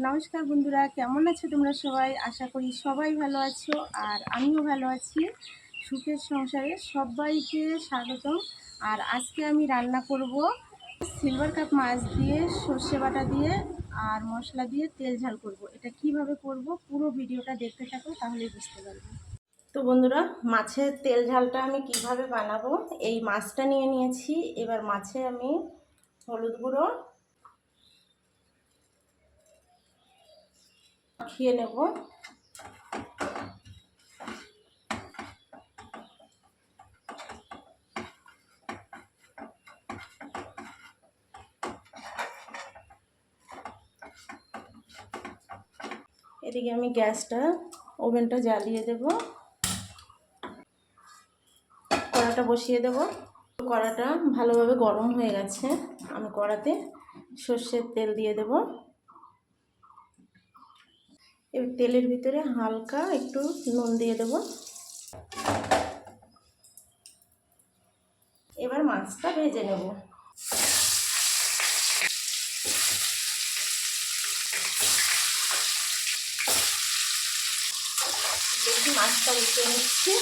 নমস্কার বন্ধুরা, কেমন আছো তোমরা সবাই? আশা করি সবাই ভালো আছো আর আমিও ভালো আছি। সুখের সংসারে সবাইকে স্বাগতম। আর আজকে আমি রান্না করব সিলভার কাপ মাছ দিয়ে সর্ষে বাটা দিয়ে আর মশলা দিয়ে তেল ঝাল করব। এটা কিভাবে করব পুরো ভিডিওটা দেখতে থাকো, তাহলেই বুঝতে পারবে। তো বন্ধুরা, মাছের তেল ঝালটা আমি কিভাবে বানাবো, এই মাছটা নিয়ে নিয়েছি। এবার মাছে আমি হলুদ গুঁড়ো মাখিয়ে নেব। এদিকে আমি ওভেনটা জ্বালিয়ে দেব, কড়াটা বসিয়ে দেব। কড়াটা ভালোভাবে গরম হয়ে গেছে। আমি কড়াতে সর্ষের তেল দিয়ে দেব। এবার তেলের ভিতরে হালকা একটু নুন দিয়ে দেব। এবার মাছটা ভেজে নেব। দেখি মাছটা উঠে নিচ্ছি।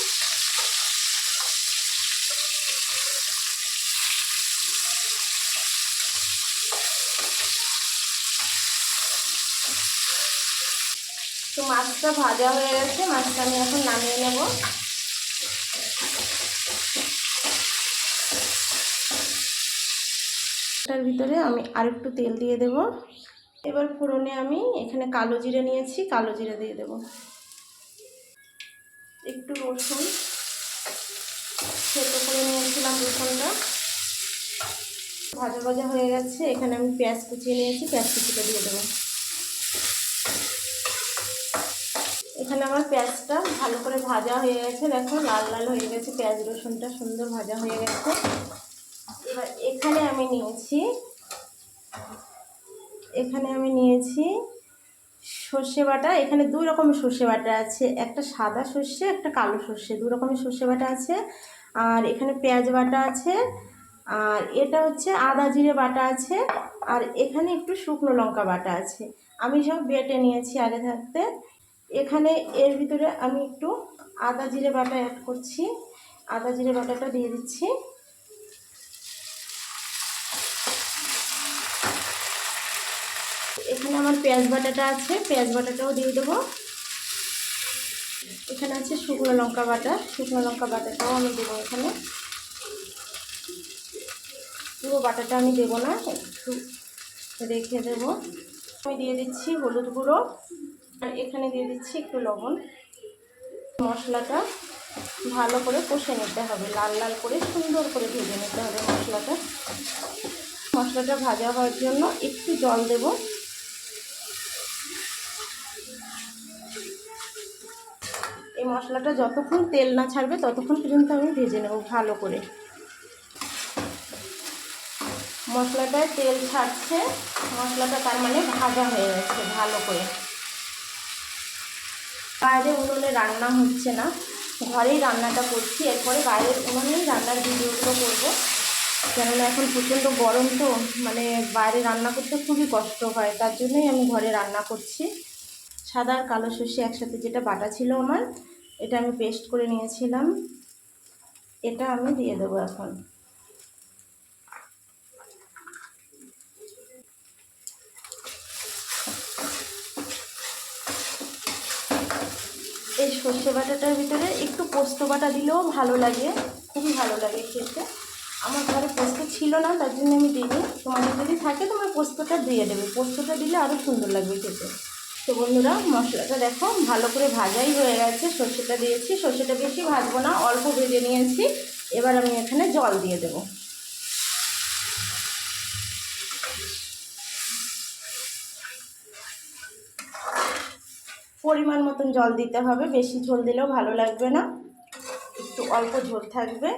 তো মাছটা ভাজা হয়ে গেছে, মাছটা আমি এখন নামিয়ে নেব। এটার ভিতরে আমি আরেকটু তেল দিয়ে দেব। এবার ফোড়নে আমি এখানে কালো জিরে নিয়েছি, কালো জিরে দিয়ে দেব। একটু রসুন সেদ্ধ করে নিয়েছিলাম, রসুনটা ভাজা ভাজা হয়ে গেছে। এখানে আমি পেঁয়াজ কুচিয়ে নিয়েছি, পেঁয়াজ কুচিটা দিয়ে দেবো। এখানে আমার পেঁয়াজটা ভালো করে ভাজা হয়ে গেছে, দেখো লাল লাল হয়ে গেছে, পেঁয়াজ রসুনটা সুন্দর ভাজা হয়ে গেছে। এবার এখানে আমি নিয়েছি সর্ষে বাটা। এখানে দুই রকমের সর্ষে বাটা আছে, একটা সাদা সর্ষে, একটা কালো সর্ষে, দু রকমের সর্ষে বাটা আছে। আর এখানে পেঁয়াজ বাটা আছে, আর এটা হচ্ছে আদা জিরে বাটা আছে, আর এখানে একটু শুকনো লঙ্কা বাটা আছে। আমি সব বেটে নিয়েছি আগে থাকতে। এখানে এর ভিতরে আমি একটু আদা জিরে বাটা অ্যাড করছি। আদা জিরে বাটাটা দিয়ে দিচ্ছি। এখানে আমার পেঁয়াজ বাটাটা আছে, পেঁয়াজ বাটাটাও দিয়ে দেবো। এখানে আছে শুকনো লঙ্কা বাটা, শুকনো লঙ্কা বাটাটাও আমি দেবো এখানে। পুরো বাটাটা আমি দেবো না, একটু রেখে দেবো। আমি দিয়ে দিচ্ছি হলুদ গুঁড়ো, আর এখানে দিয়ে দিচ্ছি একটু লবণ। মশলাটা ভালো করে কষে নিতে হবে, লাল লাল করে সুন্দর করে ভেজে নিতে হবে মশলাটা। মশলাটা ভাজা হওয়ার জন্য একটু জল দেব। এই মশলাটা যতক্ষণ তেল না ছাড়বে ততক্ষণ পর্যন্ত আমি ভেজে নেব ভালো করে। মশলাটায় তেল ছাড়ছে, মশলাটা তার মানে ভাজা হয়ে গেছে ভালো করে। বাইরে উনুনে রান্না হচ্ছে না, ঘরেই রান্নাটা করছি। এরপরে বাইরের উনুনেই রান্নার ভিডিওগুলো করবো, কেননা এখন প্রচণ্ড গরম, তো মানে বাইরে রান্না করতে খুবই কষ্ট হয়, তার জন্যই আমি ঘরে রান্না করছি। সাদা আর কালো সর্ষে একসাথে যেটা বাটা ছিল আমার, এটা আমি পেস্ট করে নিয়েছিলাম, এটা আমি দিয়ে দেবো এখন। এই সর্ষে বাটাটার ভিতরে একটু পোস্ত বাটা দিলেও ভালো লাগে, খুবই ভালো লাগে খেতে। আমার ঘরে পোস্ত ছিল না, তার জন্য আমি দিইনি। তোমাদের যদি থাকে তোমরা পোস্তটা দিয়ে দেবে, পোস্তটা দিলে আরও সুন্দর লাগবে খেতে। তো বন্ধুরা, মশলাটা দেখো ভালো করে ভাজাই হয়ে গেছে। সর্ষেটা দিয়েছি, সর্ষেটা বেশি ভাজবো না, অল্প ভেজে নিয়েছি। এবার আমি এখানে জল দিয়ে দেব। পরিমাণ মতন জল দিতে হবে, বেশি ঝোল দিলেও ভালো লাগবে না, একটু অল্প ঝোল থাকবে।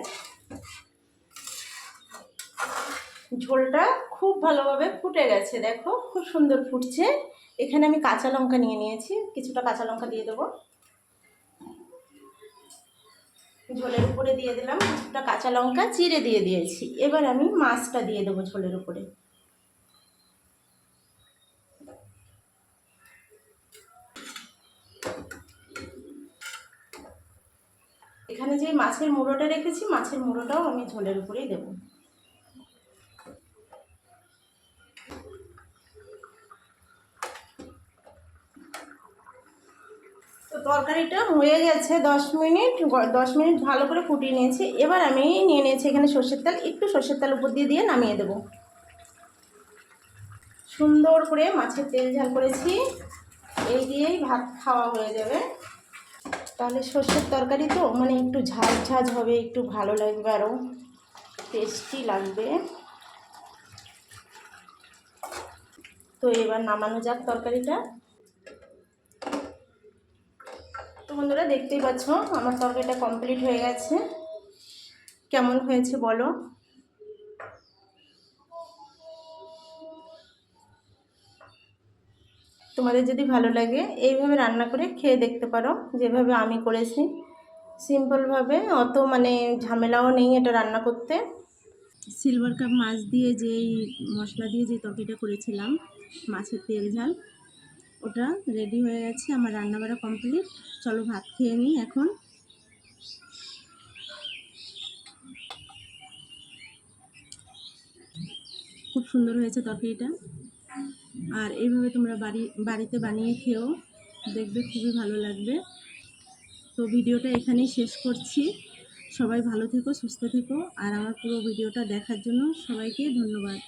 ঝোলটা খুব ভালোভাবে ফুটে গেছে, দেখো খুব সুন্দর ফুটছে। এখানে আমি কাঁচা লঙ্কা নিয়ে নিয়েছি, কিছুটা কাঁচা লঙ্কা দিয়ে দেবো। ঝোলের উপরে দিয়ে দিলাম কিছুটা কাঁচা লঙ্কা চিড়ে দিয়ে দিয়েছি। এবার আমি মাছটা দিয়ে দেবো ঝোলের উপরে। এখানে যে মাছের মুড়োটা রেখেছি, মাছের মুড়োটাও আমি ঝোলের উপরেই দেবো। তো তরকারিটা হয়ে গেছে 10 মিনিট ভালো করে ফুটিয়ে নিয়েছি। এবার আমি নিয়ে নিয়েছি এখানে সর্ষের তেল, একটু সর্ষের তেল উপর দিয়ে নামিয়ে দেবো। সুন্দর করে মাছের তেল ঝাল করেছি, এই দিয়েই ভাত খাওয়া হয়ে যাবে। তাহলে সর্ষের তরকারি তো মানে একটু ঝাল ঝাঁঝ হবে, একটু ভালো লাগবে, আরও টেস্টি লাগবে। তো এবার নামানো যাক তরকারিটা। তো বন্ধুরা দেখতেই পাচ্ছ আমার তরকারিটা কমপ্লিট হয়ে গেছে। কেমন হয়েছে বলো। তোমাদের যদি ভালো লাগে এইভাবে রান্না করে খেয়ে দেখতে পারো, যেভাবে আমি করেছি সিম্পলভাবে, অত মানে ঝামেলাও নেই এটা রান্না করতে। সিলভার কাপ মাছ দিয়ে যেই মশলা দিয়ে যে তরকারিটা করেছিলাম মাছের তেল ঝাল, ওটা রেডি হয়ে গেছে। আমার রান্নাবাড়া কমপ্লিট। চলো ভাত খেয়ে নিই এখন। খুব সুন্দর হয়েছে তরকারিটা, আর এইভাবে তোমরা বাড়িতে বানিয়ে খেও, দেখবে খুবই ভালো লাগবে। তো ভিডিওটা এখানেই শেষ করছি। সবাই ভালো থেকো, সুস্থ থেকো, আর আমার পুরো ভিডিওটা দেখার জন্য সবাইকে ধন্যবাদ।